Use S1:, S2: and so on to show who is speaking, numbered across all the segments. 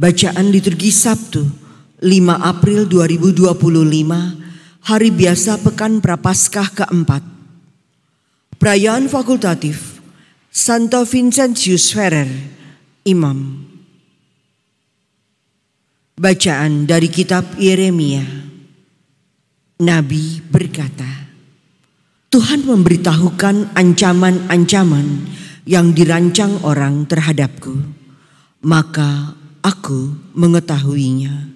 S1: Bacaan liturgi Sabtu 5 April 2025, Hari Biasa Pekan Prapaskah keempat. Perayaan fakultatif Santo Vincentius Ferrer, Imam. Bacaan dari kitab Yeremia. Nabi berkata, Tuhan memberitahukan ancaman-ancaman yang dirancang orang terhadapku, maka aku mengetahuinya.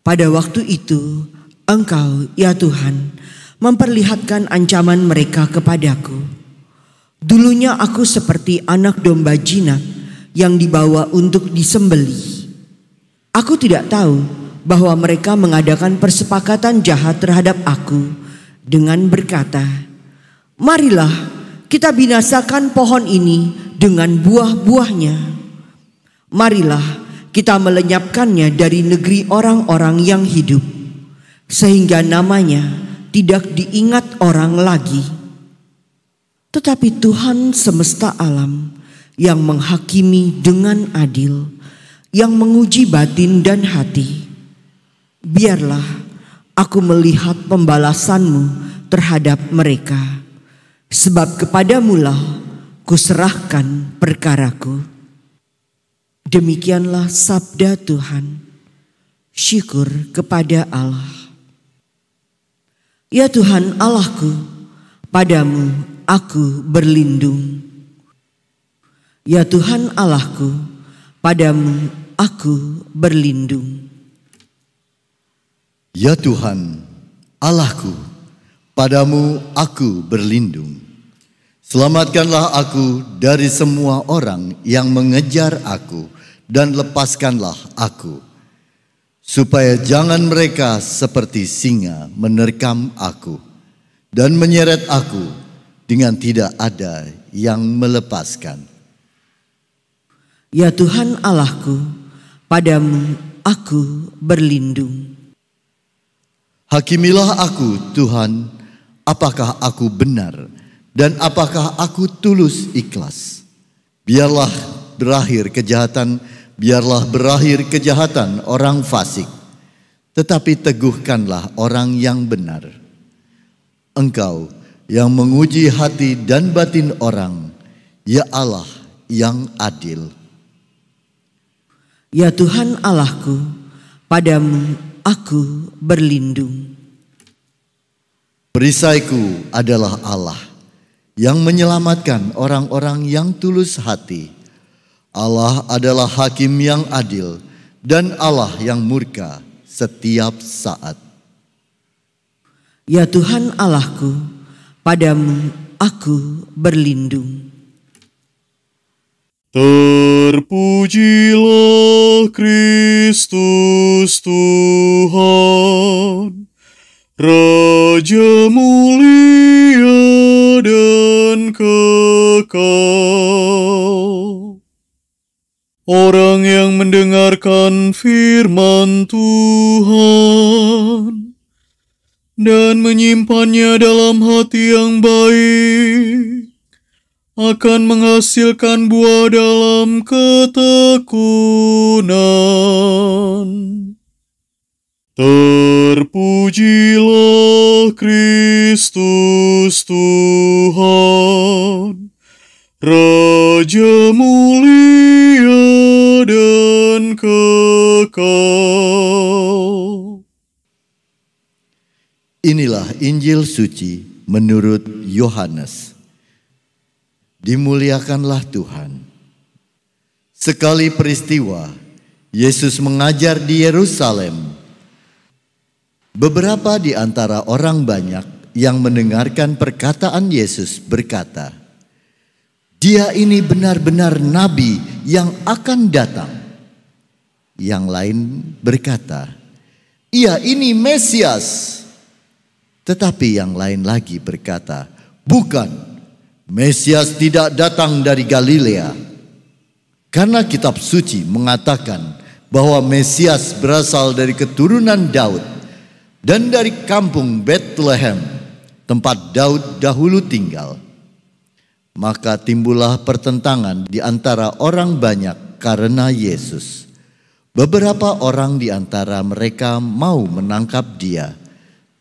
S1: Pada waktu itu, Engkau, ya Tuhan, memperlihatkan ancaman mereka kepadaku. Dulunya aku seperti anak domba jinak yang dibawa untuk disembelih. Aku tidak tahu bahwa mereka mengadakan persepakatan jahat terhadap aku dengan berkata, marilah kita binasakan pohon ini dengan buah-buahnya. Marilah kita melenyapkannya dari negeri orang-orang yang hidup, sehingga namanya tidak diingat orang lagi. Tetapi Tuhan semesta alam yang menghakimi dengan adil, yang menguji batin dan hati, biarlah aku melihat pembalasanmu terhadap mereka, sebab kepadamulah kuserahkan perkaraku. Demikianlah sabda Tuhan. Syukur kepada Allah. Ya Tuhan Allahku, padamu aku berlindung. Ya Tuhan Allahku, padamu aku berlindung.
S2: Ya Tuhan Allahku, padamu aku berlindung. Selamatkanlah aku dari semua orang yang mengejar aku, dan lepaskanlah aku, supaya jangan mereka seperti singa menerkam aku dan menyeret aku dengan tidak ada yang melepaskan.
S1: Ya Tuhan Allahku, padamu aku berlindung.
S2: Hakimilah aku, Tuhan, apakah aku benar dan apakah aku tulus ikhlas. Biarlah berakhir kejahatan orang fasik, tetapi teguhkanlah orang yang benar. Engkau yang menguji hati dan batin orang, ya Allah yang adil.
S1: Ya Tuhan Allahku, padamu aku berlindung.
S2: Perisaiku adalah Allah yang menyelamatkan orang-orang yang tulus hati. Allah adalah hakim yang adil dan Allah yang murka setiap saat.
S1: Ya Tuhan Allahku, padamu aku berlindung.
S3: Terpujilah Kristus Tuhan, Raja mulia dan kekal. Orang yang mendengarkan firman Tuhan dan menyimpannya dalam hati yang baik akan menghasilkan buah dalam ketekunan. Terpujilah Kristus Tuhan, Raja mulia dan kekal.
S2: Inilah Injil suci menurut Yohanes. Dimuliakanlah Tuhan. Sekali peristiwa, Yesus mengajar di Yerusalem. Beberapa di antara orang banyak yang mendengarkan perkataan Yesus berkata, Dia ini benar-benar nabi yang akan datang. Yang lain berkata, Ia ini Mesias. Tetapi yang lain lagi berkata, Bukan, Mesias tidak datang dari Galilea. Karena kitab suci mengatakan bahwa Mesias berasal dari keturunan Daud dan dari kampung Bethlehem, tempat Daud dahulu tinggal. Maka timbullah pertentangan di antara orang banyak karena Yesus. Beberapa orang di antara mereka mau menangkap dia,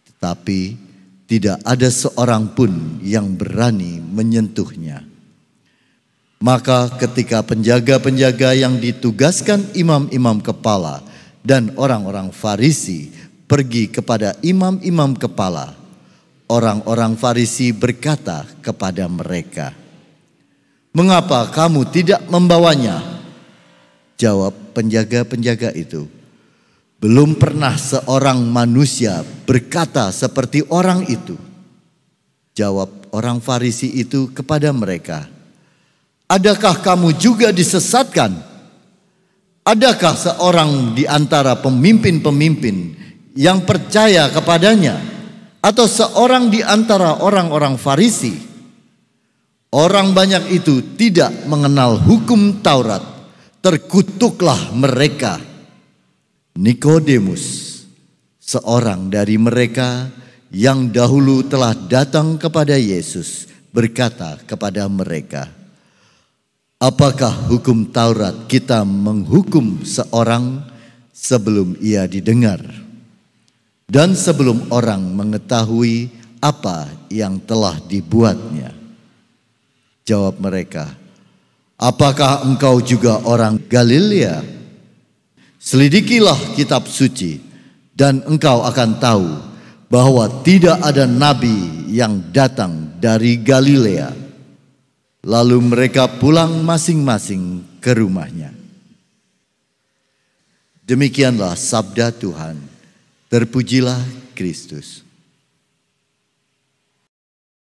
S2: tetapi tidak ada seorang pun yang berani menyentuhnya. Maka ketika penjaga-penjaga yang ditugaskan imam-imam kepala dan orang-orang Farisi pergi kepada imam-imam kepala, orang-orang Farisi berkata kepada mereka, "Mengapa kamu tidak membawanya?" Jawab penjaga-penjaga itu, "Belum pernah seorang manusia berkata seperti orang itu." Jawab orang Farisi itu kepada mereka, "Adakah kamu juga disesatkan? Adakah seorang di antara pemimpin-pemimpin yang percaya kepadanya, atau seorang di antara orang-orang Farisi? Orang banyak itu tidak mengenal hukum Taurat, terkutuklah mereka." Nikodemus, seorang dari mereka yang dahulu telah datang kepada Yesus, berkata kepada mereka, "Apakah hukum Taurat kita menghukum seorang sebelum ia didengar, dan sebelum orang mengetahui apa yang telah dibuatnya?" Jawab mereka, "Apakah engkau juga orang Galilea? Selidikilah kitab suci, dan engkau akan tahu bahwa tidak ada nabi yang datang dari Galilea." Lalu mereka pulang masing-masing ke rumahnya. Demikianlah sabda Tuhan. Terpujilah Kristus.